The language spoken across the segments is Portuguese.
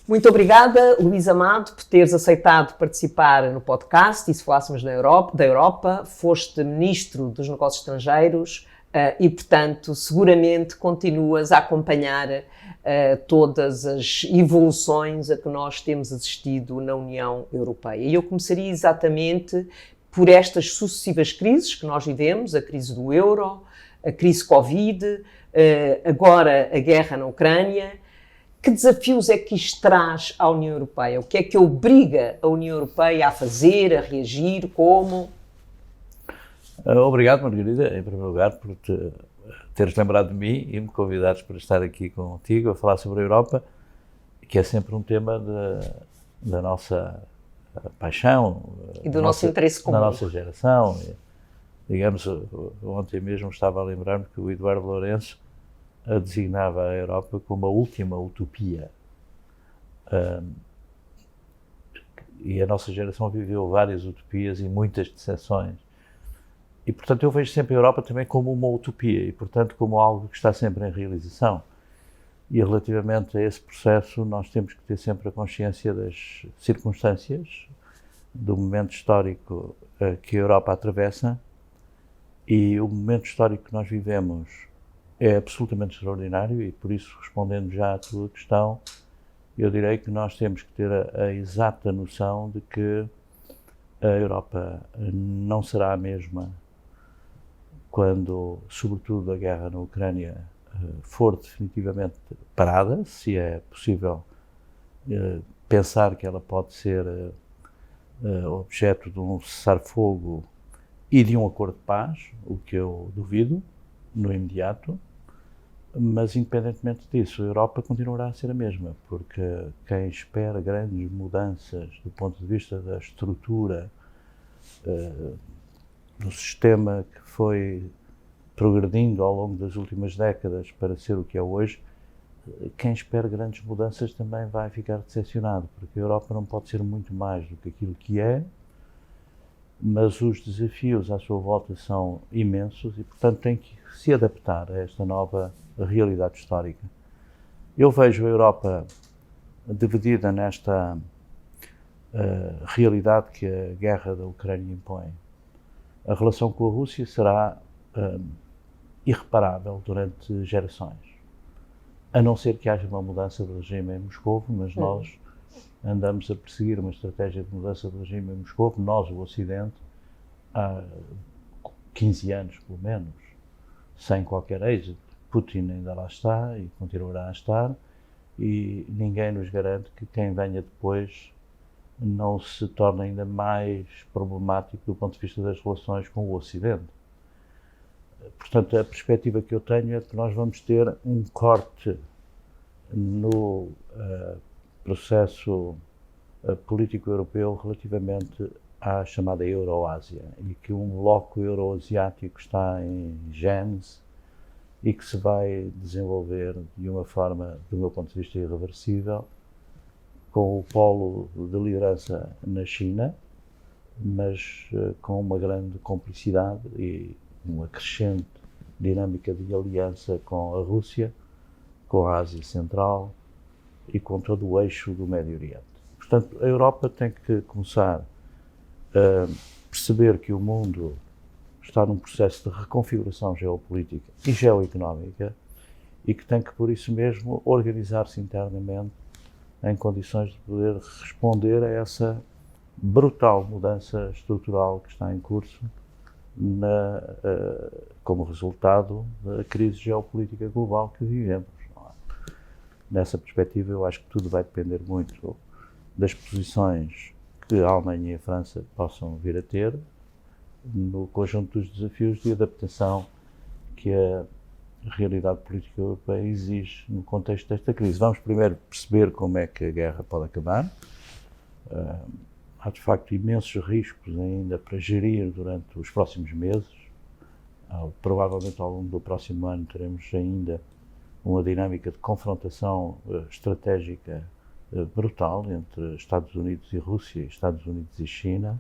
Muito obrigada, Luís Amado, por teres aceitado participar no podcast. E se falássemos da Europa, foste Ministro dos Negócios Estrangeiros e, portanto, seguramente continuas a acompanhar todas as evoluções a que nós temos assistido na União Europeia. E eu começaria exatamente por estas sucessivas crises que nós vivemos, a crise do euro, a crise Covid, agora a guerra na Ucrânia. Que desafios é que isto traz à União Europeia? O que é que obriga a União Europeia a fazer, a reagir, como? Obrigado, Margarida, em primeiro lugar, por teres lembrado de mim e me convidares para estar aqui contigo a falar sobre a Europa, que é sempre um tema da nossa paixão. E do nosso interesse comum. Da nossa geração. Digamos, ontem mesmo estava a lembrar-me que o Eduardo Lourenço designava a Europa como a última utopia. E a nossa geração viveu várias utopias e muitas decepções. E, portanto, eu vejo sempre a Europa também como uma utopia e, portanto, como algo que está sempre em realização. E, relativamente a esse processo, nós temos que ter sempre a consciência das circunstâncias, do momento histórico que a Europa atravessa, e o momento histórico que nós vivemos é absolutamente extraordinário e, por isso, respondendo já à tua questão, eu direi que nós temos que ter a exata noção de que a Europa não será a mesma quando, sobretudo, a guerra na Ucrânia for definitivamente parada, se é possível pensar que ela pode ser objeto de um cessar-fogo e de um acordo de paz, o que eu duvido, no imediato, mas independentemente disso, a Europa continuará a ser a mesma, porque quem espera grandes mudanças do ponto de vista da estrutura do sistema que foi progredindo ao longo das últimas décadas para ser o que é hoje, quem espera grandes mudanças também vai ficar decepcionado, porque a Europa não pode ser muito mais do que aquilo que é, mas os desafios à sua volta são imensos e, portanto, tem que se adaptar a esta nova realidade histórica. Eu vejo a Europa dividida nesta realidade que a guerra da Ucrânia impõe. A relação com a Rússia será irreparável durante gerações, a não ser que haja uma mudança de regime em Moscovo, mas nós andamos a perseguir uma estratégia de mudança de regime em Moscovo, nós, o Ocidente, há 15 anos, pelo menos, sem qualquer êxito. Putin ainda lá está e continuará a estar, e ninguém nos garante que quem venha depois não se torne ainda mais problemático do ponto de vista das relações com o Ocidente. Portanto, a perspectiva que eu tenho é que nós vamos ter um corte no processo político europeu relativamente à chamada Euroásia, e que um bloco euroasiático está em gênese e que se vai desenvolver de uma forma, do meu ponto de vista, irreversível, com o polo de liderança na China, mas com uma grande cumplicidade e uma crescente dinâmica de aliança com a Rússia, com a Ásia Central e com todo o eixo do Médio Oriente. Portanto, a Europa tem que começar a perceber que o mundo está num processo de reconfiguração geopolítica e geoeconómica e que tem que, por isso mesmo, organizar-se internamente em condições de poder responder a essa brutal mudança estrutural que está em curso como resultado da crise geopolítica global que vivemos. Nessa perspectiva, eu acho que tudo vai depender muito das posições que a Alemanha e a França possam vir a ter no conjunto dos desafios de adaptação que a realidade política europeia exige no contexto desta crise. Vamos primeiro perceber como é que a guerra pode acabar. Há, de facto, imensos riscos ainda para gerir durante os próximos meses. Provavelmente, ao longo do próximo ano, teremos ainda uma dinâmica de confrontação estratégica brutal entre Estados Unidos e Rússia, Estados Unidos e China.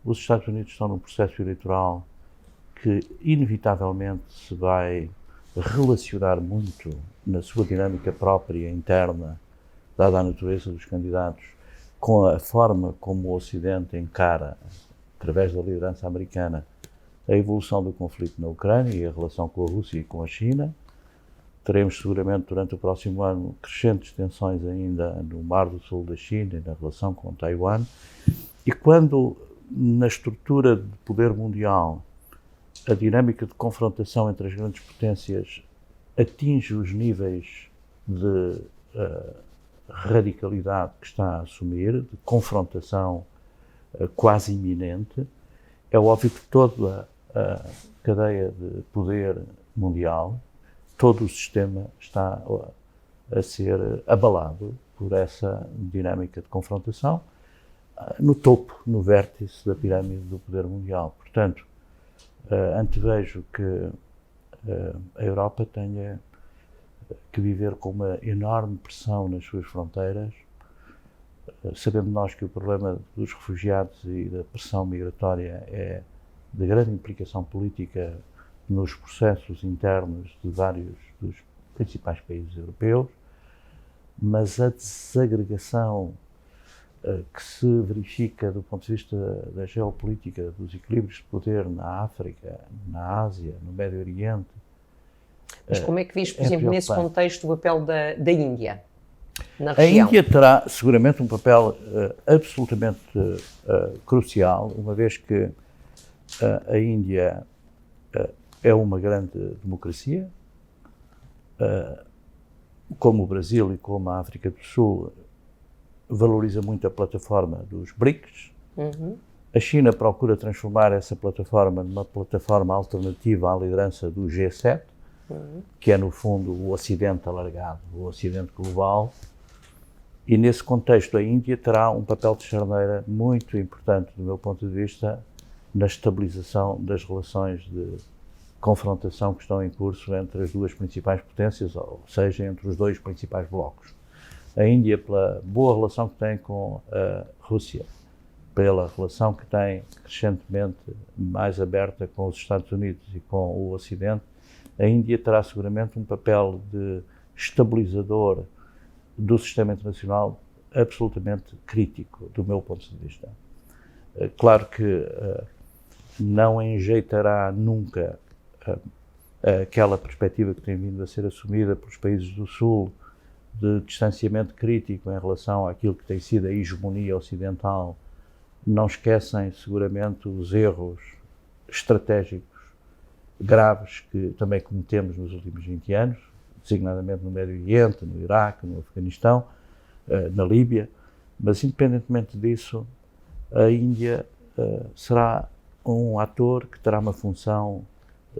Os Estados Unidos estão num processo eleitoral que, inevitavelmente, se vai relacionar muito na sua dinâmica própria interna dada a natureza dos candidatos, com a forma como o Ocidente encara, através da liderança americana, a evolução do conflito na Ucrânia e a relação com a Rússia e com a China. Teremos seguramente durante o próximo ano crescentes tensões ainda no Mar do Sul da China e na relação com Taiwan. E quando na estrutura de poder mundial a dinâmica de confrontação entre as grandes potências atinge os níveis de radicalidade que está a assumir, de confrontação quase iminente, é óbvio que toda a cadeia de poder mundial, todo o sistema está a ser abalado por essa dinâmica de confrontação no topo, no vértice da pirâmide do poder mundial. Portanto, antevejo que a Europa tenha que viver com uma enorme pressão nas suas fronteiras, sabendo nós que o problema dos refugiados e da pressão migratória é de grande implicação política nos processos internos de vários dos principais países europeus, mas a desagregação que se verifica do ponto de vista da geopolítica, dos equilíbrios de poder na África, na Ásia, no Médio Oriente. Mas como é que vês, por exemplo, nesse contexto, o papel da Índia na região? A Índia terá seguramente um papel absolutamente crucial, uma vez que a Índia é uma grande democracia, como o Brasil e como a África do Sul, valoriza muito a plataforma dos BRICS. A China procura transformar essa plataforma numa plataforma alternativa à liderança do G7, que é, no fundo, o Ocidente alargado, o Ocidente global. E, nesse contexto, a Índia terá um papel de charneira muito importante, do meu ponto de vista, na estabilização das relações de confrontação que estão em curso entre as duas principais potências, ou seja, entre os dois principais blocos. A Índia, pela boa relação que tem com a Rússia, pela relação que tem crescentemente mais aberta com os Estados Unidos e com o Ocidente, a Índia terá seguramente um papel de estabilizador do sistema internacional absolutamente crítico, do meu ponto de vista. Claro que não enjeitará nunca aquela perspectiva que tem vindo a ser assumida pelos países do Sul, de distanciamento crítico em relação àquilo que tem sido a hegemonia ocidental. Não esquecem seguramente os erros estratégicos graves que também cometemos nos últimos 20 anos, designadamente no Médio Oriente, no Iraque, no Afeganistão, na Líbia, mas independentemente disso, a Índia será um ator que terá uma função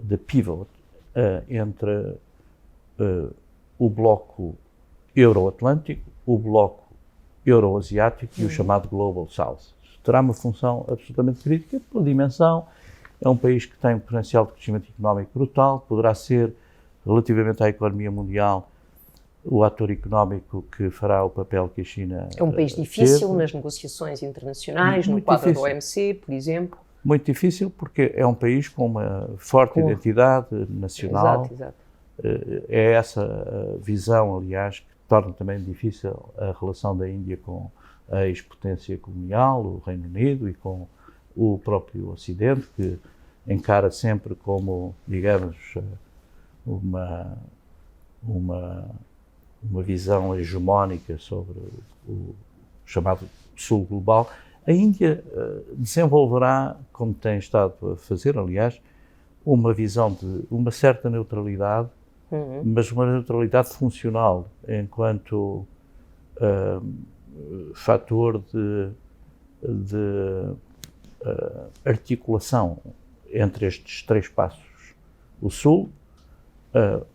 de pivot entre o bloco euro-atlântico, o bloco euro-asiático e o chamado Global South. Terá uma função absolutamente crítica pela dimensão. É um país que tem um potencial de crescimento económico brutal, poderá ser, relativamente à economia mundial, o ator económico que fará o papel que a China é um país difícil nas negociações internacionais, no quadro da OMC, por exemplo. Muito difícil, porque é um país com uma forte identidade nacional. Exato. É essa visão, aliás, que torna também difícil a relação da Índia com a ex-potência colonial, o Reino Unido, e com o próprio Ocidente, que encara sempre como, digamos, uma visão hegemónica sobre o chamado Sul global. A Índia desenvolverá, como tem estado a fazer, aliás, uma visão de uma certa neutralidade, mas uma neutralidade funcional, enquanto fator de articulação entre estes três passos: o Sul,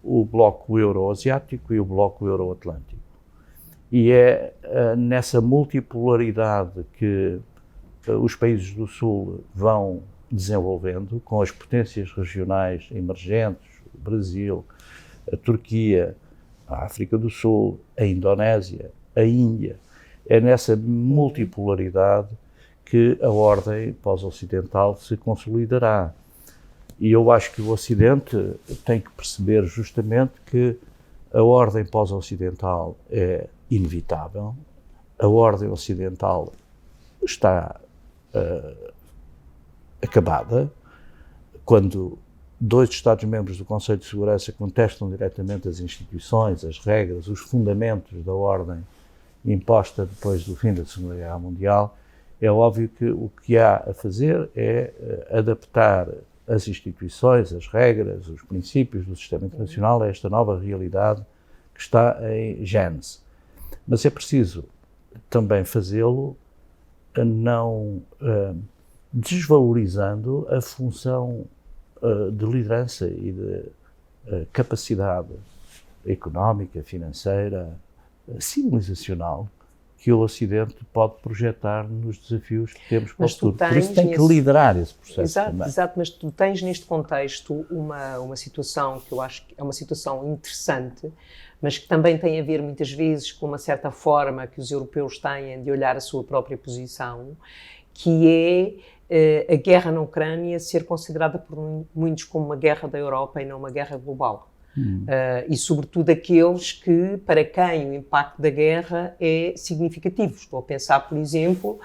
o bloco euro-asiático e o bloco euro-atlântico. E é nessa multipolaridade que os países do Sul vão desenvolvendo, com as potências regionais emergentes, o Brasil, a Turquia, a África do Sul, a Indonésia, a Índia. É nessa multipolaridade que a ordem pós-ocidental se consolidará. E eu acho que o Ocidente tem que perceber justamente que a ordem pós-ocidental é inevitável. A ordem ocidental está acabada. Quando 2 Estados-membros do Conselho de Segurança contestam diretamente as instituições, as regras, os fundamentos da ordem imposta depois do fim da Segunda Guerra Mundial, é óbvio que o que há a fazer é adaptar as instituições, as regras, os princípios do sistema internacional a esta nova realidade que está em gênese. Mas é preciso também fazê-lo não desvalorizando a função de liderança e de capacidade económica, financeira, civilizacional que o Ocidente pode projetar nos desafios que temos para o futuro. Por isso tem que liderar esse processo também. Exato, mas tu tens neste contexto uma situação que eu acho que é uma situação interessante, mas que também tem a ver muitas vezes com uma certa forma que os europeus têm de olhar a sua própria posição, que é a guerra na Ucrânia ser considerada por muitos como uma guerra da Europa e não uma guerra global. E sobretudo aqueles para quem o impacto da guerra é significativo. Estou a pensar, por exemplo,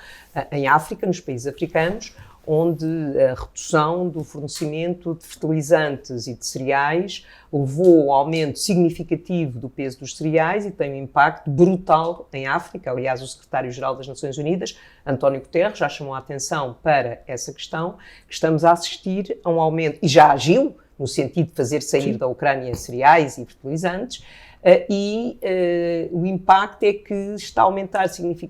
em África, nos países africanos, onde a redução do fornecimento de fertilizantes e de cereais levou ao aumento significativo do peso dos cereais e tem um impacto brutal em África. Aliás, o secretário-geral das Nações Unidas, António Guterres, já chamou a atenção para essa questão, que estamos a assistir a um aumento, e já agiu, no sentido de fazer sair da Ucrânia cereais e fertilizantes, o impacto é que está a aumentar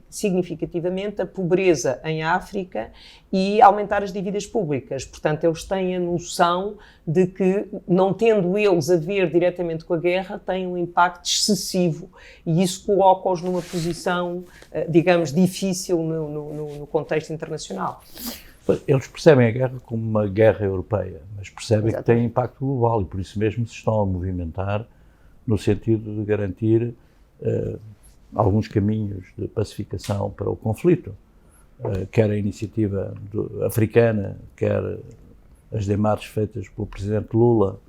significativamente a pobreza em África e aumentar as dívidas públicas. Portanto, eles têm a noção de que, não tendo eles a ver diretamente com a guerra, têm um impacto excessivo e isso coloca-os numa posição, digamos, difícil no contexto internacional. Eles percebem a guerra como uma guerra europeia, mas percebem que tem impacto global e por isso mesmo se estão a movimentar no sentido de garantir alguns caminhos de pacificação para o conflito, quer a iniciativa africana, quer as demarches feitas pelo presidente Lula,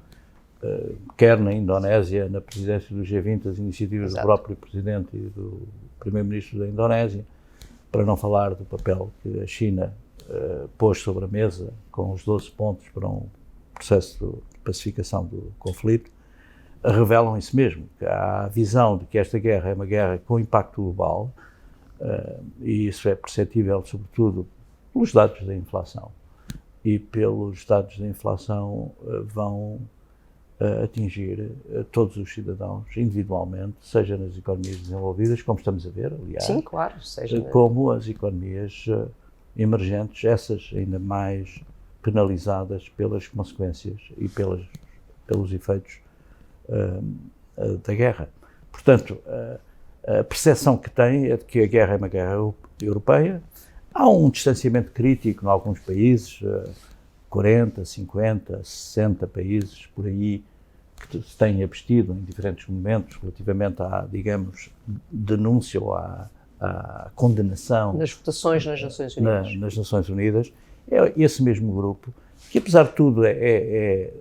quer na Indonésia, na presidência do G20, as iniciativas do próprio presidente e do primeiro-ministro da Indonésia, para não falar do papel que a China pôs sobre a mesa com os 12 pontos para um processo de pacificação do conflito, revelam isso mesmo, que há a visão de que esta guerra é uma guerra com impacto global, e isso é perceptível sobretudo pelos dados da inflação. E pelos dados da inflação vão atingir todos os cidadãos individualmente, seja nas economias desenvolvidas, como estamos a ver, aliás, sim, claro, como as economias emergentes, essas ainda mais penalizadas pelas consequências e pelos efeitos da guerra. Portanto, a percepção que tem é de que a guerra é uma guerra europeia. Há um distanciamento crítico em alguns países, 40, 50, 60 países por aí, que se têm abstido em diferentes momentos relativamente à, digamos, denúncia ou à condenação nas votações nas Nações Unidas. Nas Nações Unidas, é esse mesmo grupo, que apesar de tudo é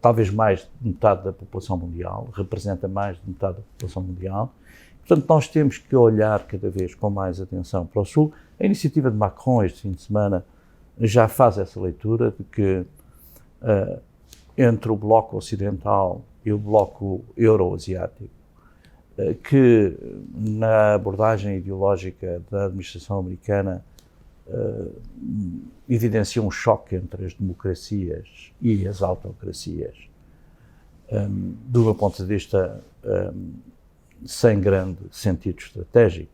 talvez mais de metade da população mundial, representa mais de metade da população mundial. Portanto, nós temos que olhar cada vez com mais atenção para o Sul. A iniciativa de Macron este fim de semana já faz essa leitura de que entre o bloco ocidental e o bloco euro-asiático, que na abordagem ideológica da administração americana evidencia um choque entre as democracias e as autocracias, do meu ponto de vista sem grande sentido estratégico,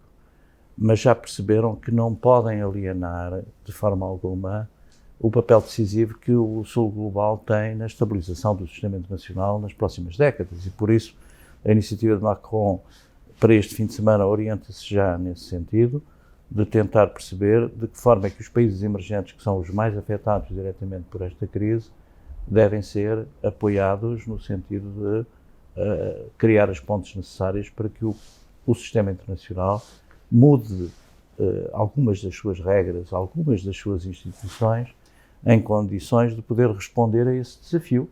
mas já perceberam que não podem alienar de forma alguma o papel decisivo que o Sul global tem na estabilização do sistema internacional nas próximas décadas e por isso a iniciativa de Macron para este fim de semana orienta-se já nesse sentido, de tentar perceber de que forma é que os países emergentes, que são os mais afetados diretamente por esta crise, devem ser apoiados no sentido de criar as pontes necessárias para que o sistema internacional mude algumas das suas regras, algumas das suas instituições, em condições de poder responder a esse desafio,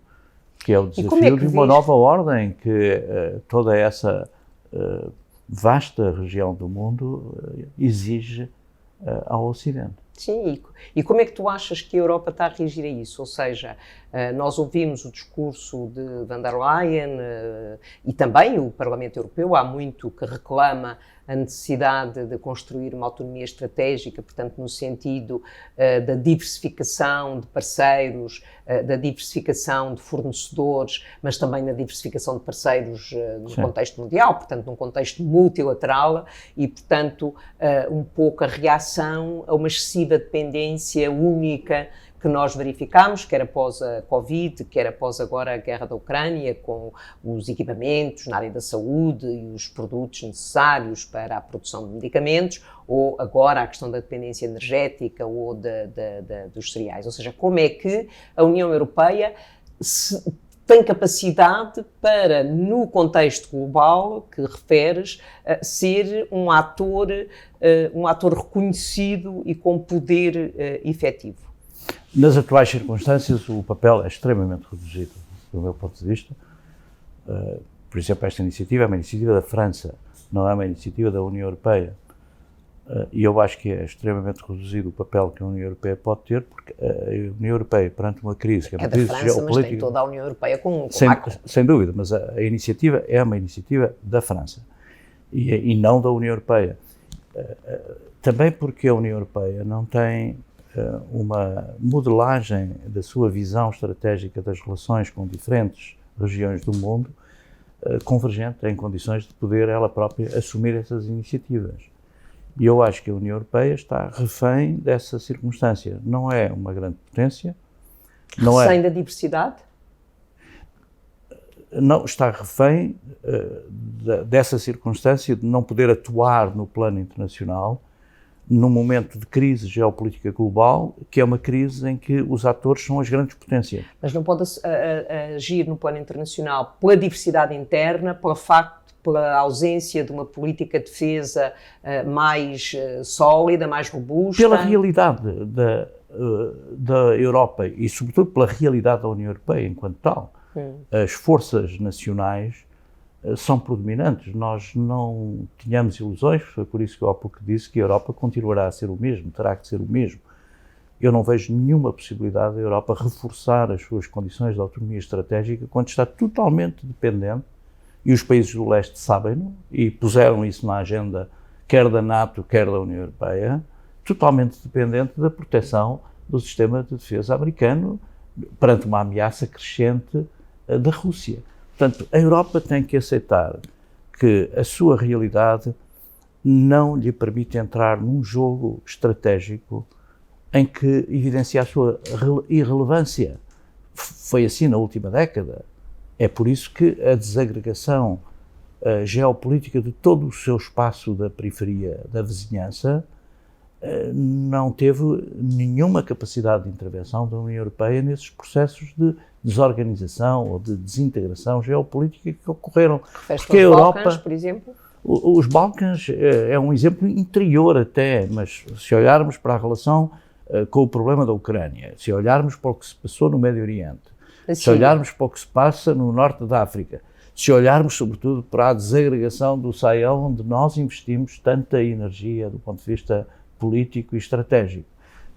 que é o desafio de uma nova ordem, que toda essa vasta região do mundo exige ao Ocidente. Sim, e como é que tu achas que a Europa está a reagir a isso? Ou seja, nós ouvimos o discurso de von der Leyen e também o Parlamento Europeu, há muito que reclama a necessidade de construir uma autonomia estratégica, portanto, no sentido da diversificação de parceiros, da diversificação de fornecedores, mas também na diversificação de parceiros no contexto mundial, portanto, num contexto multilateral e, portanto, um pouco a reação a uma excessiva dependência única que nós verificamos, quer após a Covid, quer após agora a guerra da Ucrânia, com os equipamentos na área da saúde e os produtos necessários para a produção de medicamentos, ou agora a questão da dependência energética ou dos cereais. Ou seja, como é que a União Europeia tem capacidade para, no contexto global que referes, ser um ator reconhecido e com poder efetivo? Nas atuais circunstâncias, o papel é extremamente reduzido, do meu ponto de vista. Por exemplo, esta iniciativa é uma iniciativa da França, não é uma iniciativa da União Europeia. E eu acho que é extremamente reduzido o papel que a União Europeia pode ter, porque a União Europeia, perante uma crise, que é uma crise geopolítica... Mas tem toda a União Europeia com sem dúvida, mas a iniciativa é uma iniciativa da França e não da União Europeia. Também porque a União Europeia não tem uma modelagem da sua visão estratégica das relações com diferentes regiões do mundo convergente em condições de poder ela própria assumir essas iniciativas. E eu acho que a União Europeia está refém dessa circunstância. Não é uma grande potência. Refém da diversidade? Não, está refém dessa circunstância de não poder atuar no plano internacional num momento de crise geopolítica global, que é uma crise em que os atores são as grandes potências. Mas não pode agir no plano internacional pela diversidade interna, pela ausência de uma política de defesa mais sólida, mais robusta? Pela realidade da Europa e, sobretudo, pela realidade da União Europeia enquanto tal. As forças nacionais são predominantes. Nós não tínhamos ilusões, foi por isso que eu há pouco disse que a Europa continuará a ser o mesmo, terá que ser o mesmo. Eu não vejo nenhuma possibilidade da Europa reforçar as suas condições de autonomia estratégica quando está totalmente dependente, e os países do leste sabem-no, e puseram isso na agenda quer da NATO, quer da União Europeia, totalmente dependente da proteção do sistema de defesa americano perante uma ameaça crescente da Rússia. Portanto, a Europa tem que aceitar que a sua realidade não lhe permite entrar num jogo estratégico em que evidencia a sua irrelevância. Foi assim na última década. É por isso que a desagregação geopolítica de todo o seu espaço da periferia da vizinhança não teve nenhuma capacidade de intervenção da União Europeia nesses processos de desorganização ou de desintegração geopolítica que ocorreram. Porque a Europa, Balcãs, por exemplo? Os Balcãs é um exemplo interior até, mas se olharmos para a relação com o problema da Ucrânia, se olharmos para o que se passou no Médio Oriente, se olharmos para o que se passa no norte da África, se olharmos sobretudo para a desagregação do Sahel, onde nós investimos tanta energia do ponto de vista político e estratégico,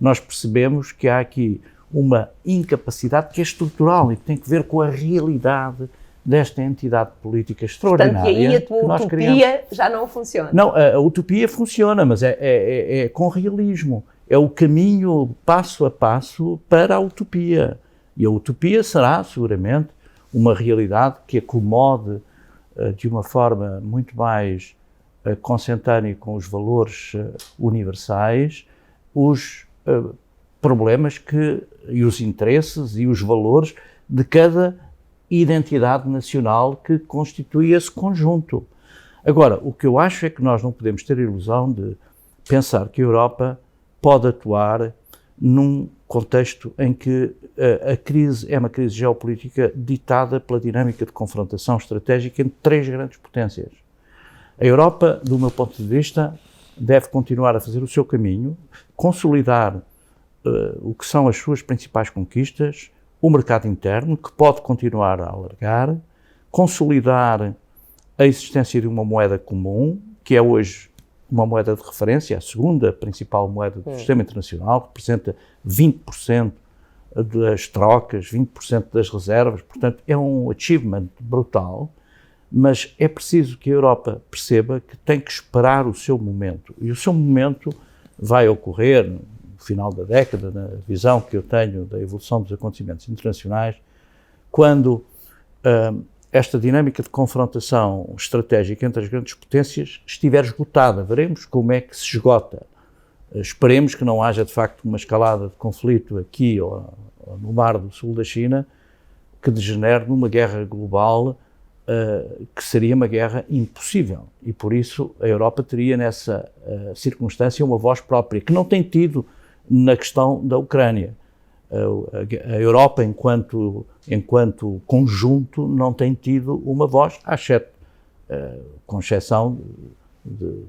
nós percebemos que há aqui uma incapacidade que é estrutural e que tem que ver com a realidade desta entidade política extraordinária. Portanto, e aí a tua utopia já não funciona? Não, a utopia funciona, mas é com realismo. É o caminho passo a passo para a utopia. E a utopia será, seguramente, uma realidade que acomode de uma forma muito mais consentânea com os valores universais os problemas e os interesses e os valores de cada identidade nacional que constitui esse conjunto. Agora, o que eu acho é que nós não podemos ter a ilusão de pensar que a Europa pode atuar num contexto em que a crise é uma crise geopolítica ditada pela dinâmica de confrontação estratégica entre três grandes potências. A Europa, do meu ponto de vista, deve continuar a fazer o seu caminho, consolidar o que são as suas principais conquistas, o mercado interno, que pode continuar a alargar, consolidar a existência de uma moeda comum, que é hoje uma moeda de referência, a segunda principal moeda do sistema internacional, representa 20% das trocas, 20% das reservas, portanto é um achievement brutal, mas é preciso que a Europa perceba que tem que esperar o seu momento, e o seu momento vai ocorrer no final da década, na visão que eu tenho da evolução dos acontecimentos internacionais, quando esta dinâmica de confrontação estratégica entre as grandes potências estiver esgotada. Veremos como é que se esgota. Esperemos que não haja, de facto, uma escalada de conflito aqui ou no Mar do Sul da China que degenere numa guerra global que seria uma guerra impossível. E, por isso, a Europa teria, nessa circunstância, uma voz própria, que não tem tido na questão da Ucrânia. A Europa, enquanto conjunto, não tem tido uma voz, com exceção de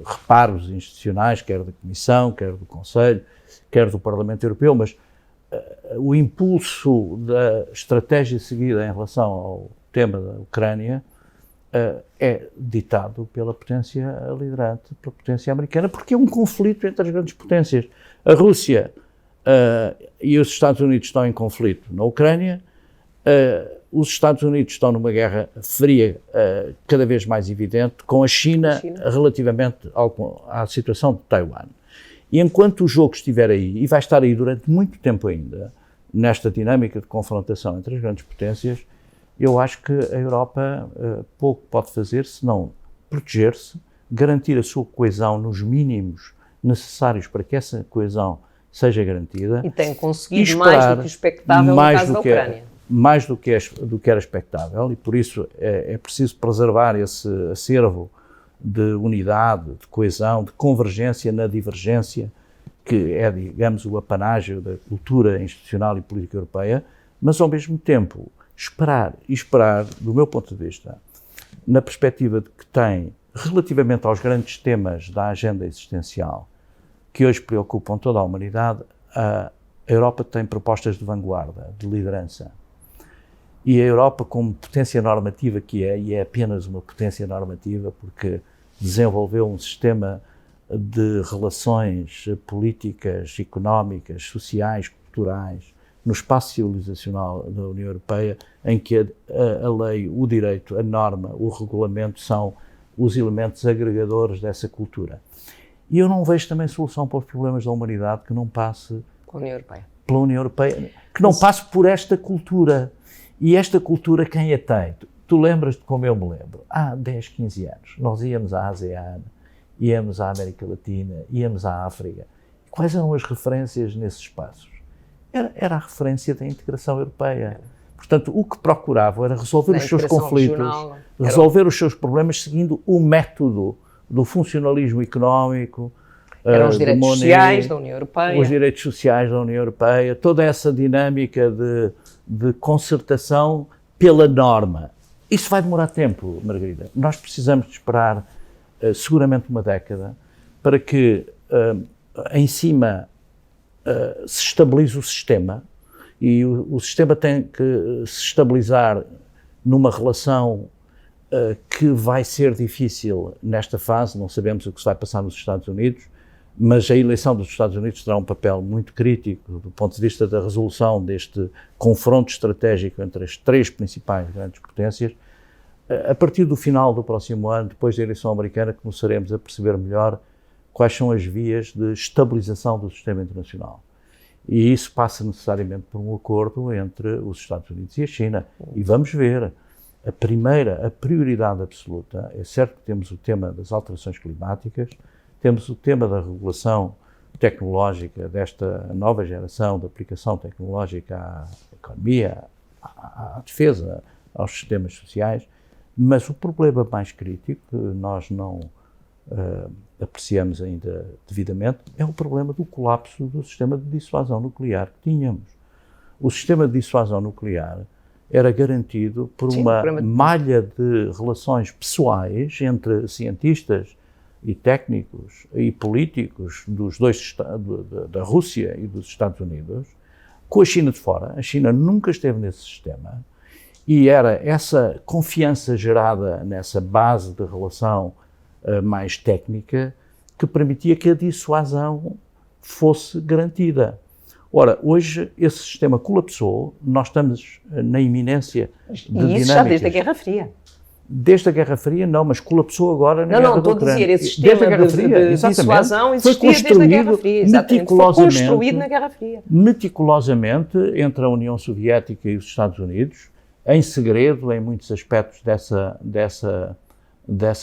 reparos institucionais, quer da Comissão, quer do Conselho, quer do Parlamento Europeu, mas o impulso da estratégia seguida em relação ao tema da Ucrânia é ditado pela potência liderante, pela potência americana, porque é um conflito entre as grandes potências. A Rússia e os Estados Unidos estão em conflito na Ucrânia, os Estados Unidos estão numa guerra fria cada vez mais evidente com a China relativamente à situação de Taiwan. E enquanto o jogo estiver aí, e vai estar aí durante muito tempo ainda, nesta dinâmica de confrontação entre as grandes potências, eu acho que a Europa pouco pode fazer senão proteger-se, garantir a sua coesão nos mínimos necessários para que essa coesão seja garantida. E tem conseguido mais do que o expectável no caso da Ucrânia. Mais do que era expectável, e por isso é preciso preservar esse acervo de unidade, de coesão, de convergência na divergência, que é, digamos, o apanágio da cultura institucional e política europeia, mas ao mesmo tempo esperar, do meu ponto de vista, na perspectiva de que tem, relativamente aos grandes temas da agenda existencial, que hoje preocupam toda a humanidade, a Europa tem propostas de vanguarda, de liderança. E a Europa, como potência normativa que é, e é apenas uma potência normativa, porque desenvolveu um sistema de relações políticas, económicas, sociais, culturais, no espaço civilizacional da União Europeia, em que a lei, o direito, a norma, o regulamento são os elementos agregadores dessa cultura. E eu não vejo também solução para os problemas da humanidade que não passe pela União Europeia, que não passe por esta cultura. E esta cultura, quem a tem? Tu lembras-te como eu me lembro? Há 10, 15 anos, nós íamos à ASEAN, íamos à América Latina, íamos à África. Quais eram as referências nesses espaços? Era a referência da integração europeia. Portanto, o que procuravam era resolver os seus conflitos, resolver os seus problemas seguindo o método do funcionalismo económico. Eram os direitos sociais da União Europeia. Os direitos sociais da União Europeia, toda essa dinâmica de concertação pela norma. Isso vai demorar tempo, Margarida. Nós precisamos de esperar seguramente uma década para que em cima se estabilize o sistema, e o sistema tem que se estabilizar numa relação que vai ser difícil nesta fase. Não sabemos o que se vai passar nos Estados Unidos, mas a eleição dos Estados Unidos terá um papel muito crítico do ponto de vista da resolução deste confronto estratégico entre as três principais grandes potências. A partir do final do próximo ano, depois da eleição americana, começaremos a perceber melhor quais são as vias de estabilização do sistema internacional. E isso passa necessariamente por um acordo entre os Estados Unidos e a China. E vamos ver, a prioridade absoluta, é certo que temos o tema das alterações climáticas, temos o tema da regulação tecnológica desta nova geração de aplicação tecnológica à economia, à defesa, aos sistemas sociais, mas o problema mais crítico, que nós não apreciamos ainda devidamente, é o problema do colapso do sistema de dissuasão nuclear que tínhamos. O sistema de dissuasão nuclear era garantido por uma malha de relações pessoais entre cientistas e técnicos e políticos dos dois, da Rússia e dos Estados Unidos, com a China de fora. A China nunca esteve nesse sistema E era essa confiança gerada nessa base de relação mais técnica que permitia que a dissuasão fosse garantida. Ora, hoje esse sistema colapsou, nós estamos na iminência de dinâmicas. E isso já desde a Guerra Fria. Desde a Guerra Fria, não, mas colapsou agora na Guerra da Ucrânia. Não, estou a dizer, esse sistema de dissuasão existia desde a Guerra Fria. Exatamente, foi construído na Guerra Fria. Meticulosamente entre a União Soviética e os Estados Unidos, em segredo em muitos aspectos dessa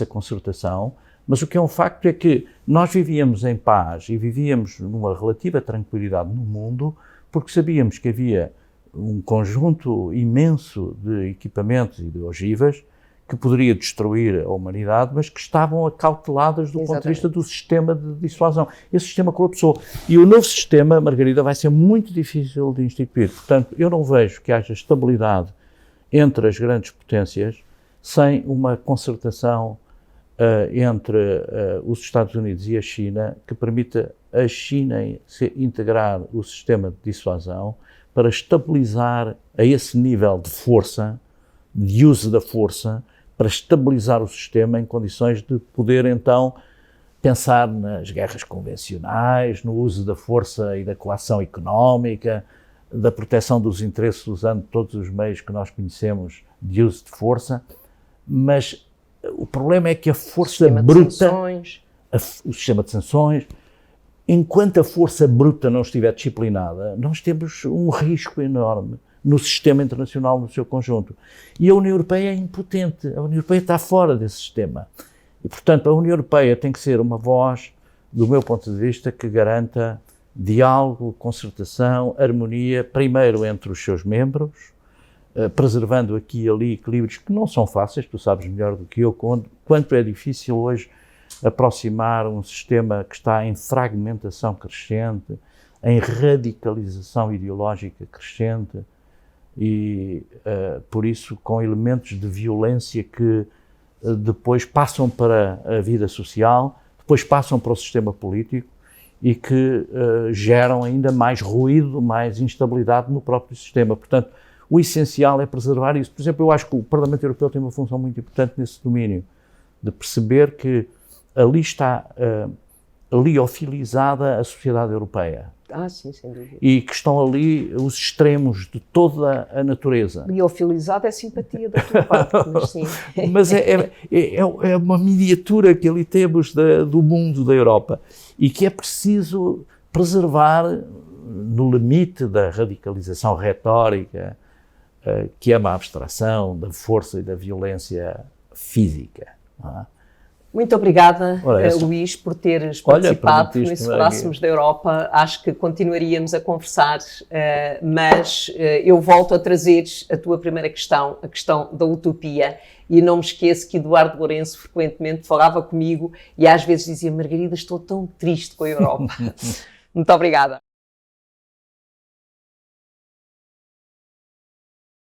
concertação, mas o que é um facto é que nós vivíamos em paz e vivíamos numa relativa tranquilidade no mundo porque sabíamos que havia um conjunto imenso de equipamentos e de ogivas que poderia destruir a humanidade, mas que estavam acauteladas do ponto de vista do sistema de dissuasão. Esse sistema colapsou. E o novo sistema, Margarida, vai ser muito difícil de instituir. Portanto, eu não vejo que haja estabilidade entre as grandes potências sem uma concertação entre os Estados Unidos e a China que permita a China integrar o sistema de dissuasão para estabilizar a esse nível de força, de uso da força, para estabilizar o sistema em condições de poder então pensar nas guerras convencionais, no uso da força e da coação económica, da proteção dos interesses usando todos os meios que nós conhecemos de uso de força, mas o problema é que a força bruta, o sistema de sanções, enquanto a força bruta não estiver disciplinada, nós temos um risco enorme no sistema internacional no seu conjunto. E a União Europeia é impotente, a União Europeia está fora desse sistema. E, portanto, a União Europeia tem que ser uma voz, do meu ponto de vista, que garanta diálogo, concertação, harmonia, primeiro entre os seus membros, preservando aqui e ali equilíbrios que não são fáceis, tu sabes melhor do que eu, quanto é difícil hoje aproximar um sistema que está em fragmentação crescente, em radicalização ideológica crescente e, por isso, com elementos de violência que depois passam para a vida social, depois passam para o sistema político e que geram ainda mais ruído, mais instabilidade no próprio sistema. Portanto, o essencial é preservar isso. Por exemplo, eu acho que o Parlamento Europeu tem uma função muito importante nesse domínio, de perceber que ali está liofilizada a sociedade europeia. Sim, sem dúvida. E que estão ali os extremos de toda a natureza. Liofilizada é simpatia da tua parte, mas sim. Mas é uma miniatura que ali temos do mundo da Europa e que é preciso preservar no limite da radicalização retórica, que é uma abstração da força e da violência física. Não é? Muito obrigada, Luís, por teres participado no Se Falássemos da Europa. Acho que continuaríamos a conversar, mas eu volto a trazer a tua primeira questão, a questão da utopia, e não me esqueço que Eduardo Lourenço frequentemente falava comigo e às vezes dizia: Margarida, estou tão triste com a Europa. Muito obrigada.